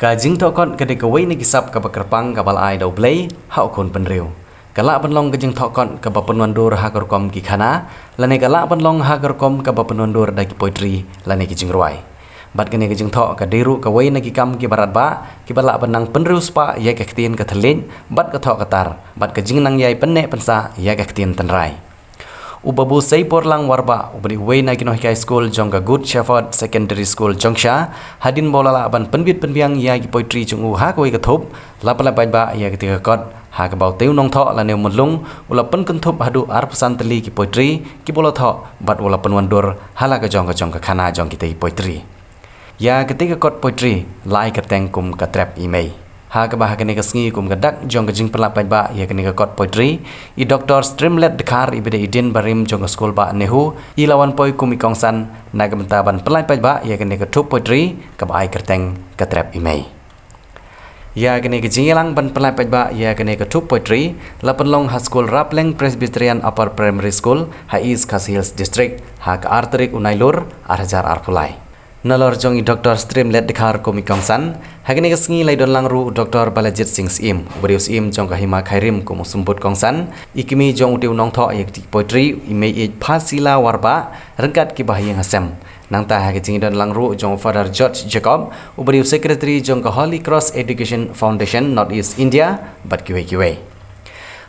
Kajing tokot kade kawai ni kisap ka bakerpang ka balai dau blay hau kon penriu. Kala penlong kajing tokot ka bapenwandur hagerkom ki khana, lane kala penlong hagerkom ka bapenwandur da ki poetry lane ki jingruai. Bat kene kajing tok ka deru kawai na ki kam ki barat ba, ki bala benang penriu spa ya ka ktien ka thelin, bat ka tok katar, bat kajing nang yai penne pensa ya ka ktien tenrai. Ubabu sei porlang warba ubri way na kinoh kai school jongga Good Shepherd Secondary School Jongsha hadin bolala ban penbit penbiang ya ki poetry chung u ha koi ka thop lapala bai ba ya ketika kot ha ka bau teu nong tho la ne mulung ula pen kan thop hadu ar pesan teli ki poetry ki bola tho bat ula penwandur hala ka jong ka khana jong ki tei poetry ya ketika kot poetry lai ka teng kum ka trap email ha ka bah kene ka sngi kum ka dak jong ka jing perla pai ba ya kene ka kot poetry I Dr. Streamlet Dekar ibede idin barim jong ka school ba nehu I lawan poi kum I kongsan na ka bentaban perla pai ba ya kene ka thup poetry ka ba ai kerteng ka trap email ya kene ka jingelang ban perla pai ba ya kene ka thup poetry la penlong ha school Rapleng Presbyterian Upper Primary School ha East Khasi Hills District ha ka arterik unailur arhajar arpulai Nalor jong I Dr. Streamlet Dekar komi kongsan hagene kasngi lai don langru Dr. Balajit Singh Im uberius im jong kahima khairim ko musumbut kongsan ikimi jong utiu nong tho yak poetry imei e phasila warba rengkat ki bahayang hasem nangta hage jing don langru jong Father George Jacob uberius secretary jong ka Holy Cross Education Foundation North East India bat kiwe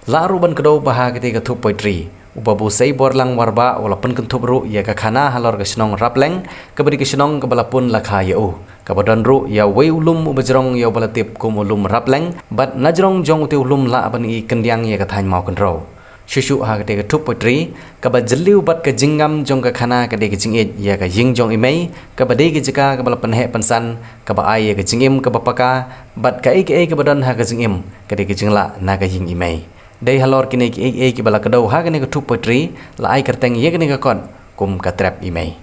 laru ban kedo bahage te ka thu poetry ubabu sei borlang warba wala pen kentup ru ya ka khana halor ka snong Rapleng kabari ka snong ka balapun lakha ya u kabadon ru ya wei ulum ubajrong ya balatip kum ulum Rapleng bat najrong jong uti ulum la bani kendiang ya ka thain mau kenro shushu ha ka te ka thup poetry ka ba jliu bat ka jingam jong ka khana ka de ka jingit ya ka ying jong imei ka ba de ka jika ka balapan he pansan ka ba ai ya ka jingim ka bapaka bat ka ai ka badon ha ka jingim ka de ka jingla na ka ying imei Dei halor kini ki bala kadau ha kini ka thup poetry la ai kerteng ye kini ka kon kum ka trap imei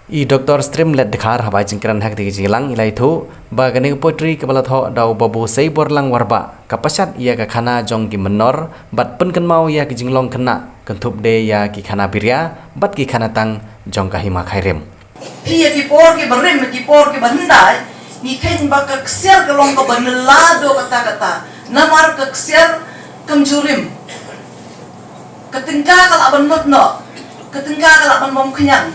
I Dr. Streamlet Dekar habai jingkran hak ti jilang ilai thu ba kini ka poetry ka bala tho dau babu sei borlang warba ka pasat ya ka khana jong ki menor bat pen kan mau ya ki jinglong kena kan thup de ya ki khana birya bat ki khana tang jong ka hima khairem Pia ki por ki barim ki por ki bandai ni khen ba ka ksel ka long ka banla do kata namar ka ksel kamjurim ketingka kalau aban not no ketingka kalau aban bom kenyang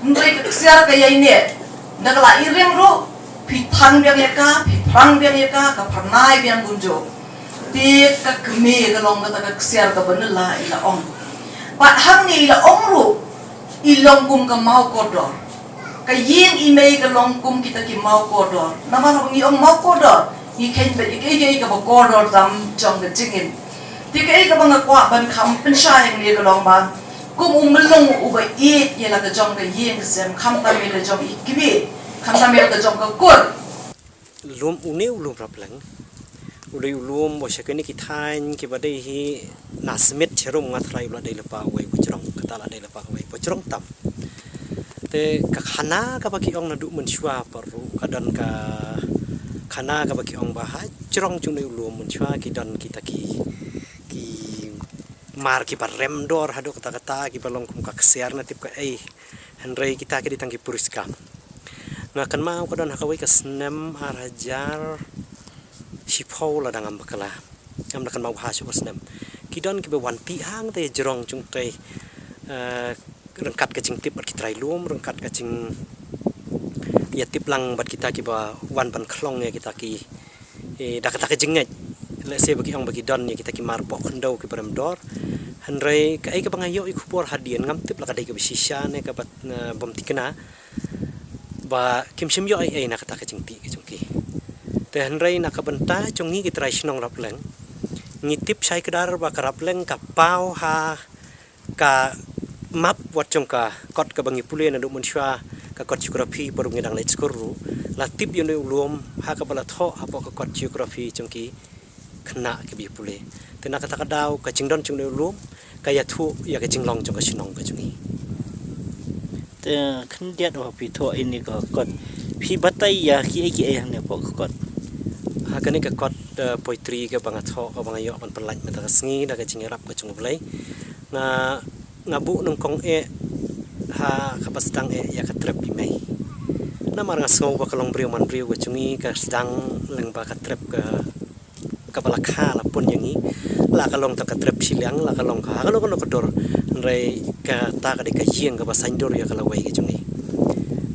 ndoi keksiar kaya ini ndak la irim ro pitang biang yaka pitang biang yaka ka pernai biang bunjo ti ka kemi kalong kata keksiar ka benela ila ong pat hang ni ila ong ro ilong kum ka mau kodor ka yin imei ka long kum kita ki mau kodor nama ni ong mau kodor I khen be I ka kodor dam jong ka jingin ti ka ka bang kwa ban kham pen sha yang ni ka long ba kum melong u ba I ye la ka jong ka yin ka sem kham ta me ka jong I kibi kham ta me ka jong ka kor lum uni ulum Rapleng uli ulum bo shakeni ki thain ki badai hi nasmit cherum ngatrai ula dei lepa wei bujrong kata la dei lepa wei bujrong tam te ka khana ka baki ong na du men shwa paru kadan ka khana ka baki ong ba ha jrong chung nei ulum men shwa ki dan kita ki mar ki parem dor hadu kata ki balong kum ka kesiar na tip ka henrei kita ki ditangki puriskam ngakan mau ka dan hakawai ka snem arajar sipau la dangam bakala am nakan mau ha su snem ki dan ki be wan pi hang te jrong chung te rengkat ka jing tip ki trai lum rengkat ka jing ya tip lang bat kita ki ba wan pan khlong ya kita ki da kata ka jing le se bagi ong bagi don ya kita ki mar pok ndau ki parem dor henrei ka ka bangayo I kupor hadian ngam tip la ka dai ka bisisya ne ka bat bom tikena ba kim sim yo ai na kata ka jing ti ki jungki te henrei na ka benta chongi ki trai snong Rapleng ngitip sai kedar ba ka Rapleng ka pau ha ka map wat jong ka kot ka bangi pule na du monswa ka kot geografi baru ngedang lai skuru la tip yo ne ulum ha ka bala tho apo ka kot geografi jongki kena ke bi pule tena kata kadau ka jingdon chung ne ulum ka ya thu ya ka jinglong jong ka sinong ka jungi te khan dia do pi tho ini ka kot phi batai ya ki hang ne po kot ha kani ka kot poetry ka banga tho ka banga yo pan perlaj mata ka sngi da ka jingerap ka chung blai na ngabu nong kong ha kapastang ya ka trap imei mar nga sngau ba kalong briu man briu ga chungi ka sedang leng ba ka trep ka balakha la pun yangi la kalong ta ka trep silang la kalong ka kalong no kodor rei ka ta ka de ka hieng ka ba saindor ya kala wai ga chungi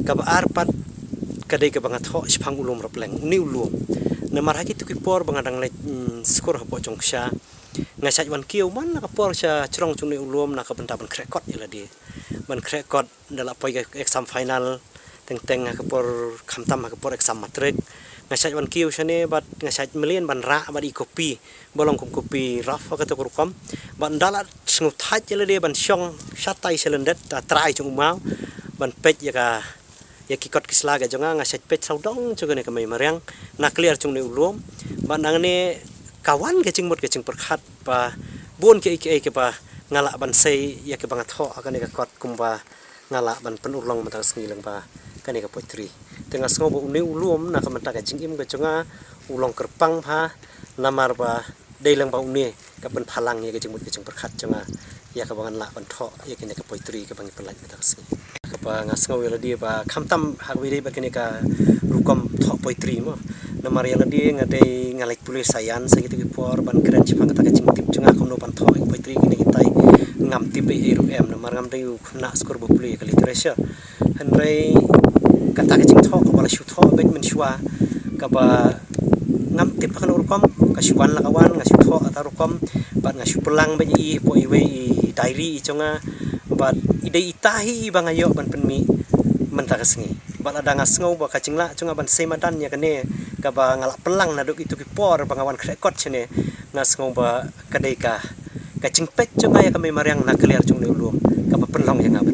ka ba arpat ka de ka banga tho spang ulum ropleng ni ulum na mar haki tu ki por banga dang le skor ha po chongsha nga saj wan kiu man na ka por sha chrong chung ni ulum na ka benta ban krekot ila di ban krekot dala poi exam final teng ka por khamtam ka por exam matrik ngasaj wan kiu shane bat ngasaj melian ban ra bat I kopi bolong kum kopi raf ka to kurkom ban dala sngu thaj le de ban shong shatai selendet ta trai chung mau ban pej ya kikot kisla ga jonga ngasaj pej saudong chung ne ka mai mariang na clear chung ne ulum ban nang ne kawan ke ching mot ke ching perkhat pa bon ke pa ngala ban sei ya ke bangat ho ka ne ka kot kumba ngala ban penulong mata sngi lang ba kani ka poitri tengah sngo bu ne ulum na ka mata ka jingim ka chunga ulong kerpang pha namar ba deilang ba une ka pen phalang ye ka jingmut ka jing perkhat chunga ya ka bangan la ban tho ye kini ka poitri ka bangi pelat mata sni ka pa ngasngo ya dia ba khamtam hak wi ba kini ka rukom tho poitri mo namar ya dia ngadei ngalek pulis sayan sagitu ki por ban keren chipang ka jing tip chunga kono ban tho poitri kini kitai ngam tip e ru em namar ngam dei na skor bu puli ka literature henrei kata ka jing tho ka bala shu tho ben men shwa ka ba ngam tip ka rukom ka shwan la kawan nga shu tho ata rukom bat nga shu pelang ba I po I we diary I chonga bat idei itahi bang ayo ban penmi menta ka sngi bat ada nga sngo ba ka chingla chunga ban semadan ya kane ka ba ngala pelang na duk itu ki por bangawan krekot chene nga sngo ba kadai ka chingpet chunga ya ka me mariang na clear chung ne ulum ka ba penlong ya nga